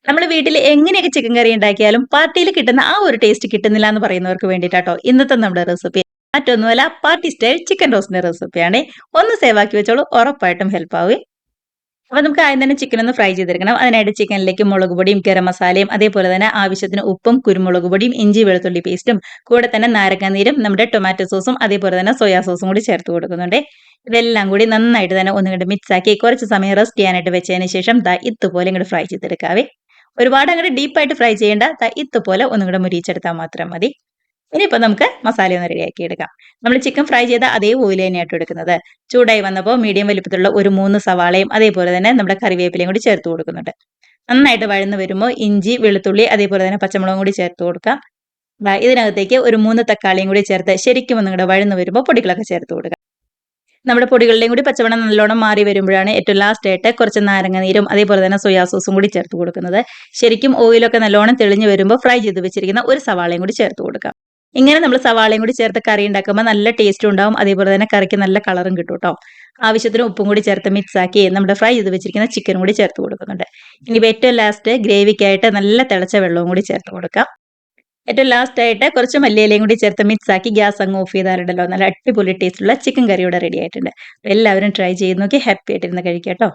നമ്മൾ വീട്ടിൽ എങ്ങനെയൊക്കെ ചിക്കൻ കറി ഉണ്ടാക്കിയാലും പാർട്ടിയിൽ കിട്ടുന്ന ആ ഒരു ടേസ്റ്റ് കിട്ടുന്നില്ല എന്ന് പറയുന്നവർക്ക് വേണ്ടിയിട്ടാട്ടോ ഇന്നത്തെ നമ്മുടെ റെസിപ്പി. മറ്റൊന്നുമല്ല, പാർട്ടി സ്റ്റൈൽ ചിക്കൻ റോസ്റ്റിന്റെ റെസിപ്പിയാണ്. ഒന്ന് സേവ് ആക്കി വെച്ചോളൂ, ഉറപ്പായിട്ടും ഹെൽപ്പ് ആവും. അപ്പൊ നമുക്ക് ആദ്യം തന്നെ ചിക്കൻ ഒന്ന് ഫ്രൈ ചെയ്തെടുക്കണം. അതിനായിട്ട് ചിക്കനിലേക്ക് മുളക് പൊടിയും ഗരം മസാലയും അതേപോലെ തന്നെ ആവശ്യത്തിന് ഉപ്പും കുരുമുളക് പൊടിയും ഇഞ്ചി വെളുത്തുള്ളി പേസ്റ്റും കൂടെ തന്നെ നാരങ്ങാനീരും നമ്മുടെ ടൊമാറ്റോ സോസും അതേപോലെ തന്നെ സോയാ സോസും കൂടി ചേർത്ത് കൊടുക്കുന്നുണ്ട്. ഇതെല്ലാം കൂടി നന്നായിട്ട് തന്നെ ഒന്നുകൊണ്ട് മിക്സ് ആക്കി കുറച്ച് സമയം റെസ്റ്റ് ചെയ്യാനായിട്ട് വെച്ചതിന് ശേഷം ദാ ഇതുപോലെ ഇങ്ങോട്ട് ഫ്രൈ ചെയ്തെടുക്കാവേ. ഒരുപാട് അങ്ങോട്ട് ഡീപ്പായിട്ട് ഫ്രൈ ചെയ്യേണ്ട. ദാ ഇതുപോലെ ഒന്നും കൂടെ മുരിയിച്ചെടുത്താൽ മാത്രം മതി. ഇനിയിപ്പോൾ നമുക്ക് മസാല ഒന്ന് റെഡിയാക്കി എടുക്കാം. നമ്മൾ ചിക്കൻ ഫ്രൈ ചെയ്ത അതേ ഓയിൽ തന്നെയായിട്ട് എടുക്കുന്നത്. ചൂടായി വന്നപ്പോൾ മീഡിയം വലിപ്പത്തിലുള്ള ഒരു 3 സവാളയും അതേപോലെ തന്നെ നമ്മുടെ കറിവേപ്പിലയും കൂടി ചേർത്ത് കൊടുക്കുന്നുണ്ട്. നന്നായിട്ട് വഴന്ന് വരുമ്പോൾ ഇഞ്ചി, വെളുത്തുള്ളി അതേപോലെ തന്നെ പച്ചമുളകും കൂടി ചേർത്ത് കൊടുക്കാം. ദാ ഇതിനകത്തേക്ക് ഒരു 3 തക്കാളിയും കൂടി ചേർത്ത് ശരിക്കും ഒന്നും കൂടെ വഴന്ന് വരുമ്പോൾ പൊടികളൊക്കെ ചേർത്ത് കൊടുക്കാം. നമ്മുടെ പൊടികളുടെയും കൂടി പച്ചമണം നല്ലോണം മാറി വരുമ്പോഴാണ് ഏറ്റവും ലാസ്റ്റ് ആയിട്ട് കുറച്ച് നാരങ്ങ നീരും അതേപോലെ തന്നെ സോയാ സോസും കൂടി ചേർത്ത് കൊടുക്കുന്നത്. ശരിക്കും ഓയിലൊക്കെ നല്ലോണം തെളിഞ്ഞു വരുമ്പോൾ ഫ്രൈ ചെയ്ത് വെച്ചിരിക്കുന്ന ഒരു സവാളയും കൂടി ചേർത്ത് കൊടുക്കാം. ഇങ്ങനെ നമ്മൾ സവാളയും കൂടി ചേർത്ത് കറി ഉണ്ടാക്കുമ്പോൾ നല്ല ടേസ്റ്റും ഉണ്ടാവും. അതേപോലെ തന്നെ കറിക്ക് നല്ല കളറും കിട്ടും ട്ടോ. ആവശ്യത്തിന് ഉപ്പും കൂടി ചേർത്ത് മിക്സ് ആക്കി നമ്മുടെ ഫ്രൈ ചെയ്ത് വെച്ചിരിക്കുന്ന ചിക്കനും കൂടി ചേർത്ത് കൊടുക്കുന്നുണ്ട്. ഇനി ഏറ്റവും ലാസ്റ്റ് ഗ്രേവിക്കായിട്ട് നല്ല തിളച്ച വെള്ളവും കൂടി ചേർത്ത് കൊടുക്കാം. ഏറ്റവും ലാസ്റ്റ് ആയിട്ട് കുറച്ച് മല്ലിയിലയും കൂടി ചേർത്ത് മിക്സ് ആക്കി ഗ്യാസ് അങ്ങ് ഓഫ് ചെയ്താലുണ്ടല്ലോ നല്ല അടിപൊളി ടേസ്റ്റുള്ള ചിക്കൻ കറി ഇവിടെ റെഡി ആയിട്ടുണ്ട്. എല്ലാവരും ട്രൈ ചെയ്ത് നോക്കി ഹാപ്പി ആയിട്ടിരുന്ന് കഴിക്കാം ട്ടോ.